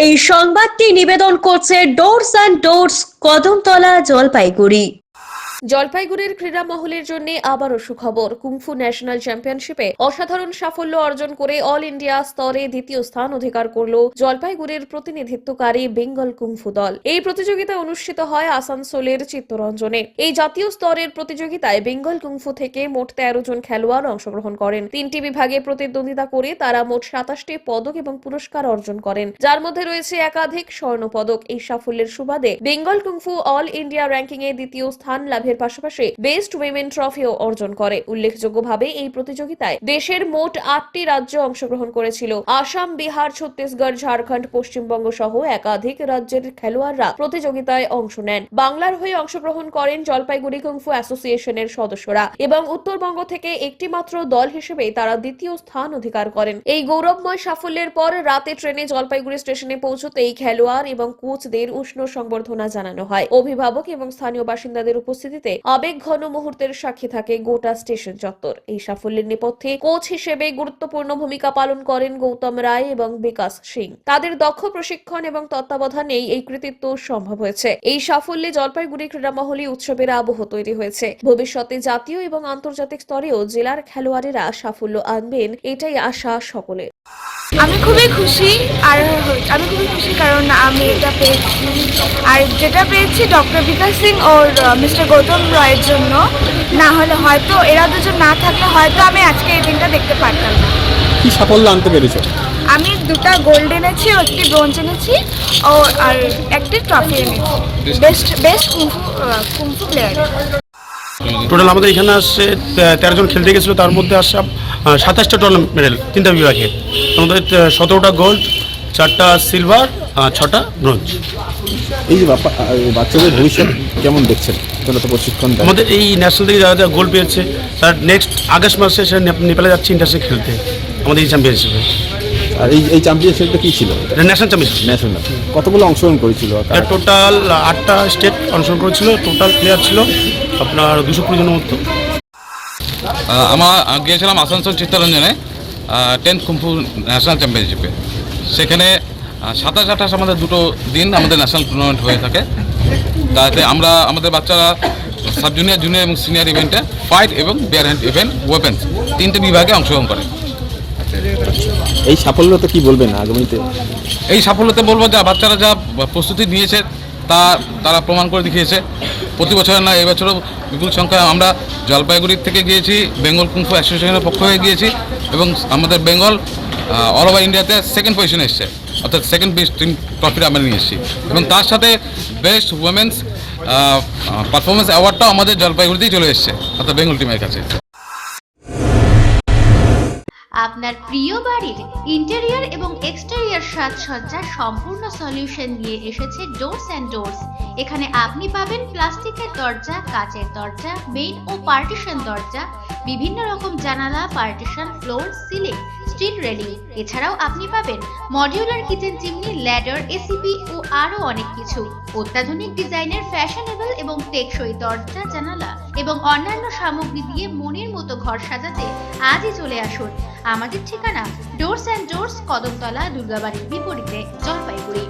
এই সংবাদটি নিবেদন করছে doors and doors, Kadamtala, Jalpaiguri. জলপাইগুড়ির ক্রীড়া মহলের জন্য আবারও সুখবর। কুংফু ন্যাশনাল চ্যাম্পিয়নশিপে অসাধারণ সাফল্য অর্জন করে অল ইন্ডিয়া স্তরে দ্বিতীয় স্থান অধিকার করল জলপাইগুড়ির প্রতিনিধিত্বকারী বেঙ্গল কুংফু দল। এই প্রতিযোগিতা অনুষ্ঠিত হয় আসানসোলের চিত্তরঞ্জনে। এই জাতীয় স্তরের প্রতিযোগিতায় বেঙ্গল কুংফু থেকে মোট 13 জন খেলোয়াড় অংশগ্রহণ করেন। 3টি বিভাগে প্রতিদ্বন্দ্বিতা করে তারা মোট 27টি পদক এবং পুরস্কার অর্জন করেন, যার মধ্যে রয়েছে একাধিক স্বর্ণ পদক। এই সাফল্যের সুবাদে Bengal kung fu all India ranking এ দ্বিতীয় স্থান লাভের পাশাপাশি বেস্ট উইমেন ট্রফিও অর্জন করে। উল্লেখযোগ্যভাবে এই প্রতিযোগিতায় দেশের মোট 8টি রাজ্য অংশগ্রহণ করেছিল। আসাম, বিহার, ছত্তিশগড়, ঝাড়খণ্ড, পশ্চিমবঙ্গ সহ একাধিক রাজ্যের খেলোয়াড়রা প্রতিযোগিতায় অংশ নেন। বাংলার হয়ে অংশগ্রহণ করেন জলপাইগুড়ি কুংফু অ্যাসোসিয়েশনের সদস্যরা এবং উত্তরবঙ্গ থেকে একটি মাত্র দল হিসেবে তারা দ্বিতীয় স্থান অধিকার করেন। এই গৌরবময় সাফল্যের পর রাতে ট্রেনে জলপাইগুড়ি স্টেশনে পৌঁছতেই খেলোয়াড় এবং কোচদের উষ্ণ সংবর্ধনা জানানো হয়। অভিভাবক এবং স্থানীয় বাসিন্দাদের উপস্থিতিতে আবেগঘন মুহূর্তের সাক্ষী থাকে গোটা স্টেশন চত্বর। এই সাফল্যের নেপথ্যে কোচ হিসেবে গুরুত্বপূর্ণ ভূমিকা পালন করেন গৌতম রায় এবং বিকাশ সিং। তাদের দক্ষ প্রশিক্ষণ এবং তত্ত্বাবধানেই এই কৃতিত্ব সম্ভব হয়েছে। এই সাফল্যে জলপাইগুড়ি ক্রীড়া মহলে উৎসবের আবহ তৈরি হয়েছে। ভবিষ্যতে জাতীয় এবং আন্তর্জাতিক স্তরেও জেলার খেলোয়াড়েরা সাফল্য আনবেন, এটাই আশা সকলের। আমি খুবই খুশি কারণ আমি এটা পেয়েছি, আর যেটা পেয়েছি ডক্টর বিকাশ সিং ও মিস্টার গৌতম রয়ের জন্য। না হলে হয়তো এরা দুজন না থাকলে হয়তো আমি আজকে এই দিনটা দেখতে পারতাম না। কি সাফল্য আনতে পেরেছো? আমি 2টা গোল্ড এনেছি, একটি ব্রোঞ্জ এনেছি আর একটি ট্রফি এনেছি বেস্ট কুংফু প্লেয়ার। টোটাল আমাদের এখানে আসছে 13 জন খেলতে গেছিলো, তার মধ্যে আসছে 27টা টুর্নামেন্ট মেডেল 3টা বিভাগে। আমাদের 17টা গোল্ড, 4টা সিলভার, 6টা ব্রোঞ্জ। এই যে বাচ্চাদের ভবিষ্যৎ কেমন দেখছেন? তোরা তো প্রশিক্ষণ দেয়। আমাদের এই ন্যাশনাল থেকে যারা যারা গোল্ড পেয়েছে তার নেক্সট আগস্ট মাসে সে নেপালে যাচ্ছে ইন্টারন্যাশনাল খেলতে আমাদের এই চ্যাম্পিয়নশিপে। আর এই চ্যাম্পিয়নশিপটা কী ছিল? National championship. ন্যাশনাল কতগুলো অংশগ্রহণ করেছিল? টোটাল 8টা স্টেট অংশগ্রহণ করেছিল। টোটাল প্লেয়ার ছিল আপনার 220 জনের মতো। আমরা গিয়েছিলাম আসানসোল চিত্তরঞ্জনে 10th কুংফু ন্যাশনাল চ্যাম্পিয়নশিপে। সেখানে 27-28 আমাদের 2টো দিন আমাদের ন্যাশনাল টুর্নামেন্ট হয়ে থাকে। তাতে আমরা আমাদের বাচ্চারা সাব জুনিয়র, জুনিয়র এবং সিনিয়র ইভেন্টে ফাইট এবং বিয়ার হ্যান্ড ইভেন্ট, ওয়েপেন্স 3টে বিভাগে অংশগ্রহণ করে। এই সাফল্যতা কি বলবেন আগামীতে? এই সাফল্যতে বলবো যে বাচ্চারা যা প্রস্তুতি নিয়েছে তারা প্রমাণ করে দেখিয়েছে। প্রতি বছর না, এবছরও বিপুল সংখ্যায় আমরা জলপাইগুড়ির থেকে গিয়েছি, বেঙ্গল কুংফু অ্যাসোসিয়েশনের পক্ষ হয়ে গিয়েছি এবং আমাদের বেঙ্গল অল ওভার ইন্ডিয়াতে 2nd পজিশনে এসছে, অর্থাৎ 2nd বেস্ট টিম ট্রফিটা আমরা নিয়ে এসেছি। এবং তার সাথে বেস্ট উইমেন্স পারফরমেন্স অ্যাওয়ার্ডটাও আমাদের জলপাইগুড়িতেই চলে এসছে, অর্থাৎ বেঙ্গল টিমের কাছে। আপনার প্রিয় বাড়ির ইন্টেরিয়র এবং এক্সটেরিয়র সাজসজ্জার সম্পূর্ণ সলিউশন নিয়ে এসেছে ডোরস অ্যান্ড ডোরস। এখানে আপনি পাবেন প্লাস্টিকের দরজা, কাচের দরজা, মেইন ও পার্টিশন দরজা, বিভিন্ন রকম জানালা, partition, floor, ceiling, steel railing. এছাড়াও আপনি পাবেন modular kitchen chimney, ladder, ACP ও আরও অনেক কিছু। অত্যাধুনিক ডিজাইনের ফ্যাশনেবল এবং টেকসই দরজা, জানালা এবং অন্যান্য সামগ্রী দিয়ে মনের মতো ঘর সাজাতে আজই চলে আসুন। আমাদের ঠিকানা ডোরস অ্যান্ড ডোরস, কদমতলা, দুর্গাবাড়ির বিপরীতে, জলপাইগুড়ি।